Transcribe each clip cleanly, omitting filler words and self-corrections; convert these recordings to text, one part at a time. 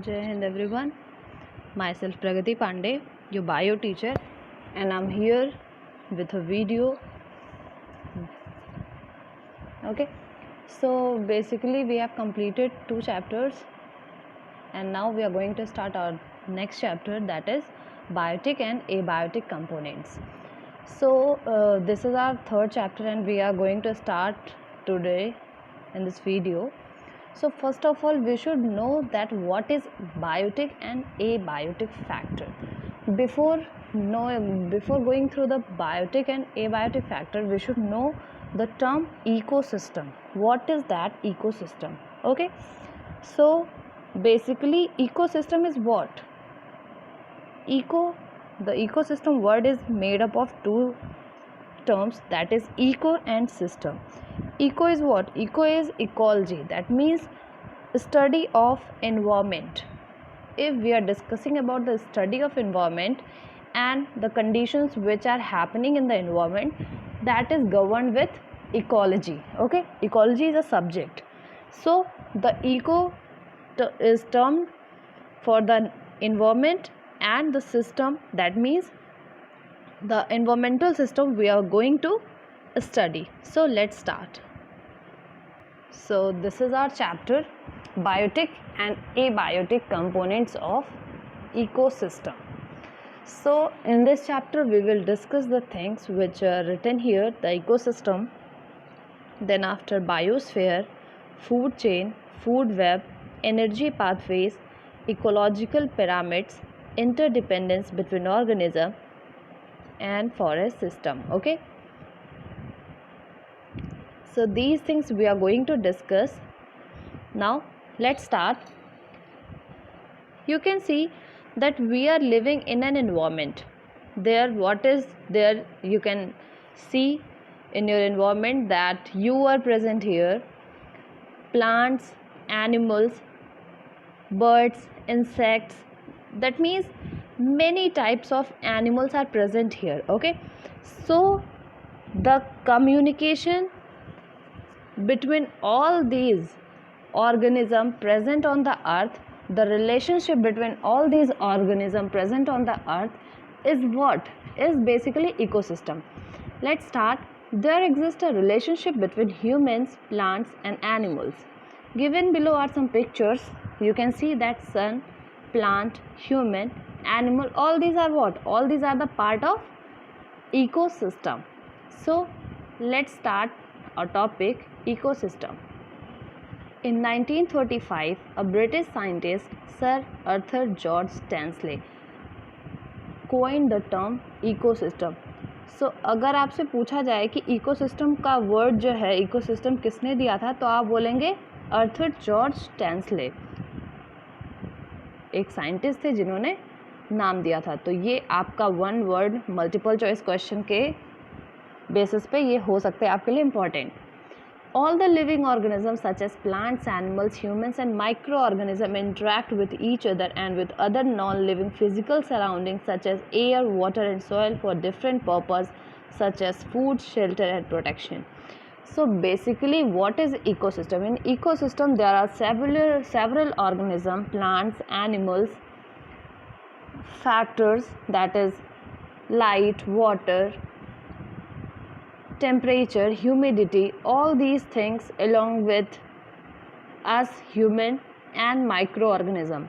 Jai Hind everyone. Myself Pragati Pandey, your bio teacher, and I'm here with a video. Okay, so basically we have completed 2 chapters, and now we are going to start our next chapter, that is biotic and abiotic components. So this is our 3rd chapter, and we are going to start today in this video. So first of all, we should know that what is biotic and abiotic factor. Before going through the biotic and abiotic factor, we should know the term ecosystem. What is that ecosystem? Okay, so basically ecosystem is what? The ecosystem word is made up of 2 terms, that is eco and system. Eco is what? Eco is ecology, that means study of environment. If we are discussing about the study of environment and the conditions which are happening in the environment, that is governed with ecology. Okay, ecology is a subject. So the eco is termed for the environment and the system, that means the environmental system we are going to study. So let's start. So this is our chapter, biotic and abiotic components of ecosystem. So in this chapter we will discuss the things which are written here: the ecosystem, then after biosphere, food chain, food web, energy pathways, ecological pyramids, interdependence between organisms, and forest system. Okay, so these things we are going to discuss. Now let's start. You can see that we are living in an environment. What is there? You can see in your environment that you are present here: plants, animals, birds, insects. That means many types of animals are present here. Okay, so the communication between all these organisms present on the earth, the relationship between all these organisms present on the earth is what? Is basically ecosystem. Let's start. There exists a relationship between humans, plants, and animals. Given below are some pictures. You can see that sun, plant, human, animal, all these are what? All these are the part of ecosystem. So let's start our topic, ecosystem. In 1935, a British scientist, Sir Arthur George Stanley, coined the term ecosystem. So अगर आपसे पूछा जाए कि ecosystem का word जो है, ecosystem किसने दिया था, तो आप बोलेंगे आर्थर जॉर्ज स्टैंसले, एक साइंटिस्ट थे जिन्होंने नाम दिया था. तो ये आपका 1 वर्ड मल्टीपल चॉइस क्वेश्चन के बेसिस पे ये हो सकते हैं आपके लिए important. All the living organisms such as plants, animals, humans and microorganisms interact with each other and with other non-living physical surroundings such as air, water and soil for different purposes such as food, shelter and protection. So basically what is ecosystem? In ecosystem there are several organisms, plants, animals, factors, that is light, water, temperature, humidity, all these things along with us human and microorganism.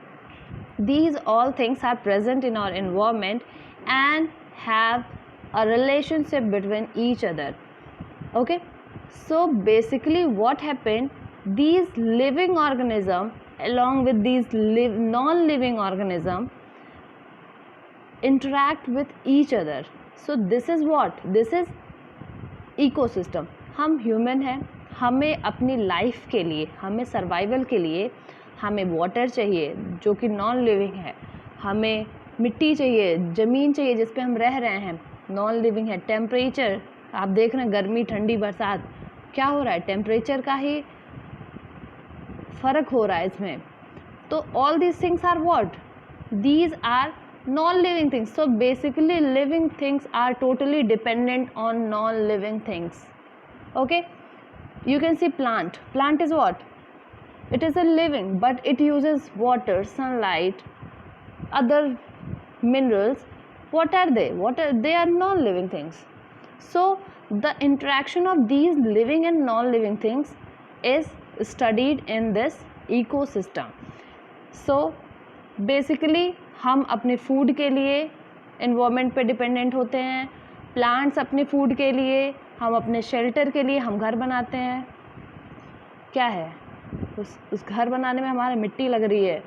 These all things are present in our environment and have a relationship between each other. Okay, so basically what happened, these living organism along with these non-living organism interact with each other. So this is what? This is ecosystem. हम human हैं, हमें अपनी life के लिए, हमें survival के लिए हमें वाटर चाहिए जो कि नॉन लिविंग है, हमें मिट्टी चाहिए, ज़मीन चाहिए जिस पे हम रह रहे हैं, नॉन लिविंग है. टेम्परेचर आप देख रहे हैं, गर्मी, ठंडी, बरसात, क्या हो रहा है? टेम्परेचर का ही फ़र्क हो रहा है इसमें. तो all these things are what? These are non-living things. So basically living things are totally dependent on non-living things. Okay, you can see plant is what? It is a living, but it uses water, sunlight, other minerals. What are they? They are non-living things. So the interaction of these living and non-living things is studied in this ecosystem. So basically हम अपने food के लिए environment पे dependent होते हैं, plants अपने food के लिए, हम अपने शेल्टर के लिए हम घर बनाते हैं. क्या है उस घर बनाने में हमारा मिट्टी लग रही है,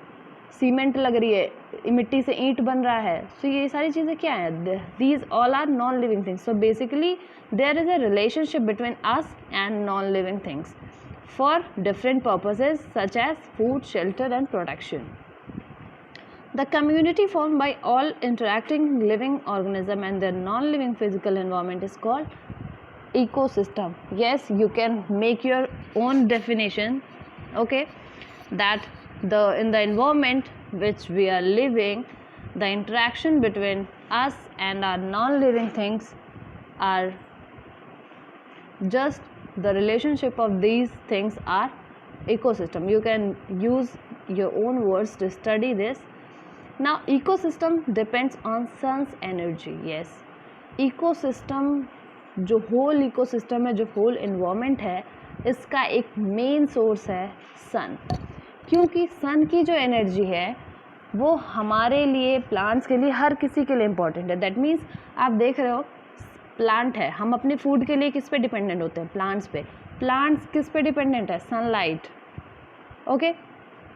सीमेंट लग रही है, मिट्टी से ईंट बन रहा है. सो ये सारी चीज़ें क्या हैं? These all are non living things. So basically there is a relationship between us and non living things for different purposes such as food, shelter and protection. The community formed by all interacting living organism and their non-living physical environment is called ecosystem. Yes, you can make your own definition, okay, that in the environment which we are living, the interaction between us and our non-living things are just the relationship of these things are ecosystem. You can use your own words to study this. Now ecosystem depends on sun's energy. Yes, ecosystem जो whole ecosystem है, जो whole environment है, इसका एक main source है sun. क्योंकि sun की जो energy है वो हमारे लिए, plants के लिए, हर किसी के लिए important है. That means आप देख रहे हो plant है, हम अपने food के लिए किस पे dependent होते हैं? Plants पे. Plants किस पे dependent है? Sunlight. Okay,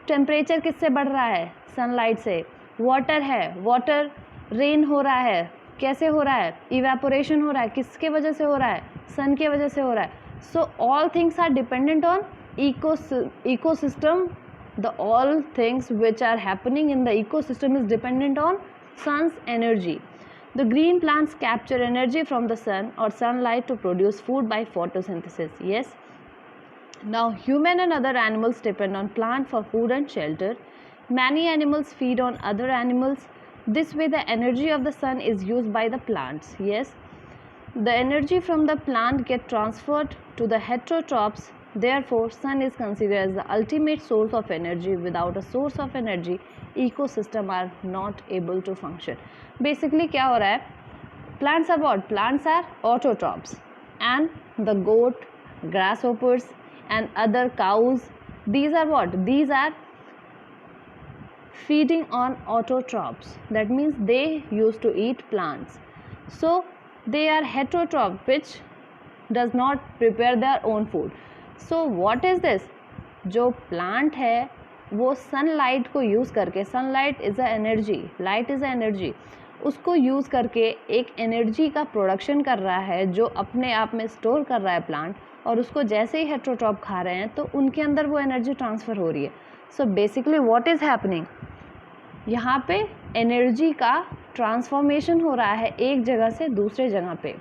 टेम्परेचर किससे बढ़ रहा है? सनलाइट से. वाटर है, वाटर रेन हो रहा है, कैसे हो रहा है? इवेपोरेशन हो रहा है, किसके वजह से हो रहा है? सन के वजह से हो रहा है. So all things are dependent on ecosystem. The all things which are happening in the ecosystem is dependent on sun's energy. The green plants capture energy from the sun or sunlight to produce food by photosynthesis. Yes. Now human and other animals depend on plant for food and shelter. Many animals feed on other animals. This way the energy of the sun is used by the plants. Yes. The energy from the plant get transferred to the heterotrophs. Therefore, sun is considered as the ultimate source of energy. Without a source of energy, ecosystem are not able to function. Basically, क्या हो रहा है? Plants are what? Plants are autotrophs, and the goat, grasshoppers, and other cows. These are what? These are feeding on autotrophs. That means they used to eat plants. So they are heterotroph, which does not prepare their own food. So what is this? जो plant है वो sunlight को use करके, sunlight is a energy, light is a energy, उसको use करके एक energy का production कर रहा है जो अपने आप में store कर रहा है plant, और उसको जैसे ही heterotroph खा रहे हैं तो उनके अंदर वो energy transfer हो रही है. So basically what is happening? यहाँ पे energy का ट्रांसफॉर्मेशन हो रहा है एक जगह से दूसरे जगह पे.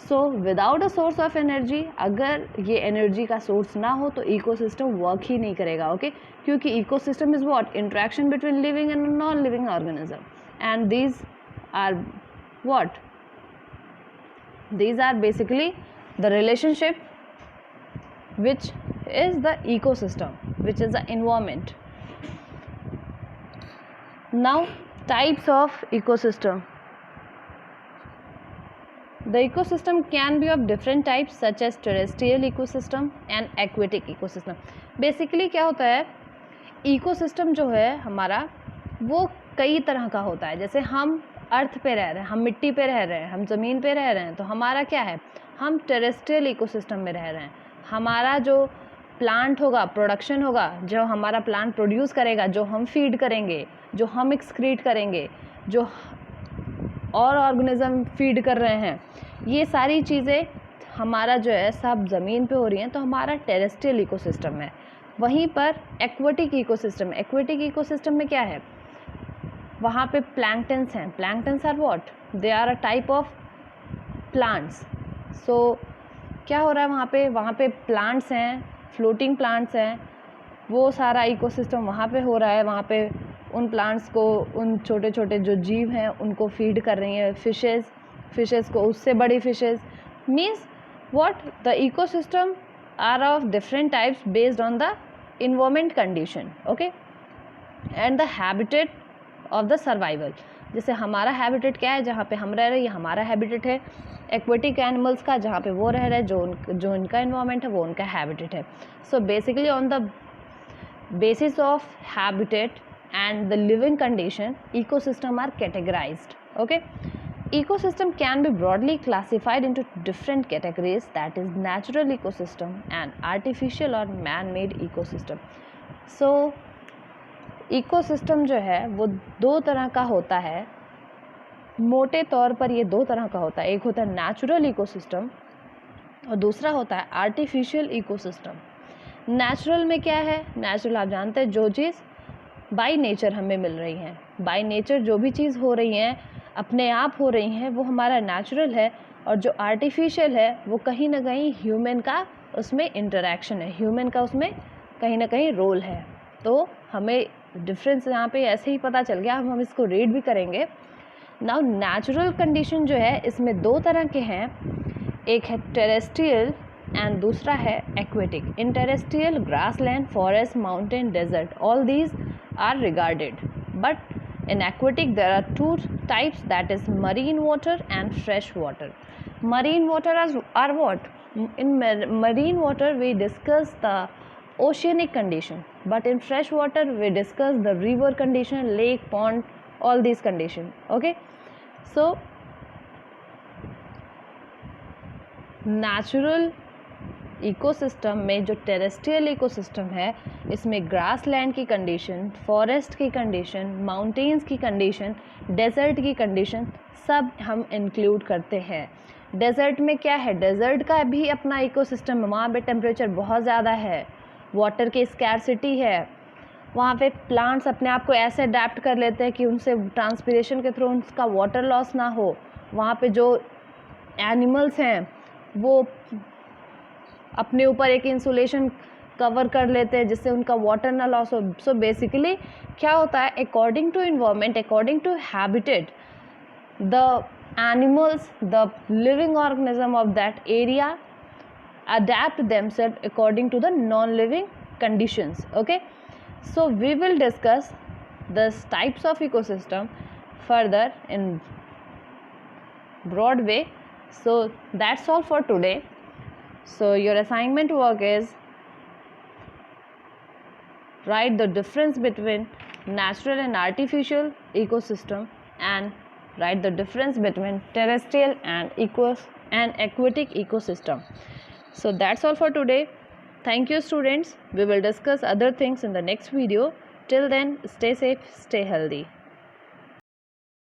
So without a source of energy, अगर ये एनर्जी का सोर्स ना हो तो इकोसिस्टम वर्क ही नहीं करेगा. ओके, क्योंकि ecosystem is what? Interaction between living and non living organism, and these are what? These are basically the relationship which is the ecosystem, which is the environment. Now types of ecosystem. The ecosystem can be of different types such as terrestrial ecosystem and aquatic ecosystem. Basically क्या होता है, ecosystem जो है हमारा वो कई तरह का होता है. जैसे हम अर्थ पे रह रहे हैं, हम मिट्टी पे रह रहे हैं, हम ज़मीन पे रह रहे हैं, तो हमारा क्या है? हम टेरेस्ट्रियल इकोसिस्टम में रह रहे हैं. हमारा जो प्लांट होगा, प्रोडक्शन होगा, जो हमारा प्लांट प्रोड्यूस करेगा, जो हम फीड करेंगे, जो हम एक्सक्रीट करेंगे, जो और ऑर्गेनिज्म फीड कर रहे हैं, ये सारी चीज़ें हमारा जो है सब ज़मीन पे हो रही हैं, तो हमारा टेरेस्ट्रियल इकोसिस्टम है. वहीं पर एक्वेटिक इकोसिस्टम, एक्वेटिक इकोसिस्टम में क्या है? वहाँ पे प्लैंक्टन्स हैं. Planktons are what? They are a type of plants. So क्या हो रहा है वहाँ पे? वहाँ पे प्लांट्स हैं, फ्लोटिंग प्लांट्स हैं, वो सारा इकोसिस्टम वहाँ पे हो रहा है. वहाँ पे उन प्लांट्स को, उन छोटे छोटे जो जीव हैं उनको फीड कर रही हैं फिशेस को उससे बड़ी fishes. Means what? The ecosystem are of different types based on the environment condition, okay, and the habitat of the survival. जैसे हमारा हैबिटेट क्या है, जहाँ पे हम रह रहे हैं, ये हमारा हैबिटेट है. एक्वेटिक एनिमल्स का जहाँ पे वो रह रहे हैं, जो इनका इन्वायरमेंट है वो उनका हैबिटेट है. So basically on the basis of habitat and the living condition, ecosystem are categorized. Okay, ecosystem can be broadly classified into different categories, that is natural ecosystem and artificial or man-made ecosystem. So ecosystem जो है वो दो तरह का होता है, मोटे तौर पर ये दो तरह का होता है. एक होता है नेचुरल इकोसिस्टम और दूसरा होता है आर्टिफिशियल इकोसिस्टम. नेचुरल में क्या है, नेचुरल आप जानते हैं जो चीज़ बाय नेचर हमें मिल रही हैं, बाय नेचर जो भी चीज़ हो रही हैं अपने आप हो रही हैं, वो हमारा नेचुरल है. और जो आर्टिफिशियल है वो कहीं ना कहीं ह्यूमन का उसमें इंटरेक्शन है, ह्यूमन का उसमें कहीं ना कहीं रोल है. तो हमें डिफरेंस यहाँ पे ऐसे ही पता चल गया, हम इसको रीड भी करेंगे. नाउ नेचुरल कंडीशन जो है इसमें दो तरह के हैं, एक है टेरेस्ट्रियल एंड दूसरा है aquatic. In terrestrial grassland, forest, mountain, desert, all these are regarded. But in aquatic there are two types, that is marine water and fresh water. Marine water are what? In marine water we discuss the oceanic condition, but in fresh water we discuss the river condition, lake, pond, all these condition. Okay, so natural ecosystem में जो terrestrial ecosystem है इसमें grass land की condition, forest की condition, mountains की condition, desert की condition सब हम इंक्लूड करते हैं. डेजर्ट में क्या है, डेजर्ट का भी अपना इकोसिस्टम है, वहाँ पे टेम्परेचर बहुत ज़्यादा है, वाटर की स्कैरसिटी है, वहाँ पे प्लांट्स अपने आप को ऐसे अडेप्ट कर लेते हैं कि उनसे ट्रांसपिरेशन के थ्रू उनका वाटर लॉस ना हो. वहाँ पे जो एनिमल्स हैं वो अपने ऊपर एक इंसुलेशन कवर कर लेते हैं जिससे उनका वाटर ना लॉस हो. सो बेसिकली क्या होता है, according to environment, according to habitat, the animals, the living organism of that area adapt themselves according to the non-living conditions. Okay, so we will discuss the types of ecosystem further in broad way. So that's all for today. So your assignment work is write the difference between natural and artificial ecosystem and write the difference between terrestrial and aquatic ecosystem. So that's all for today. Thank you students. We will discuss other things in the next video. Till then, stay safe, stay healthy.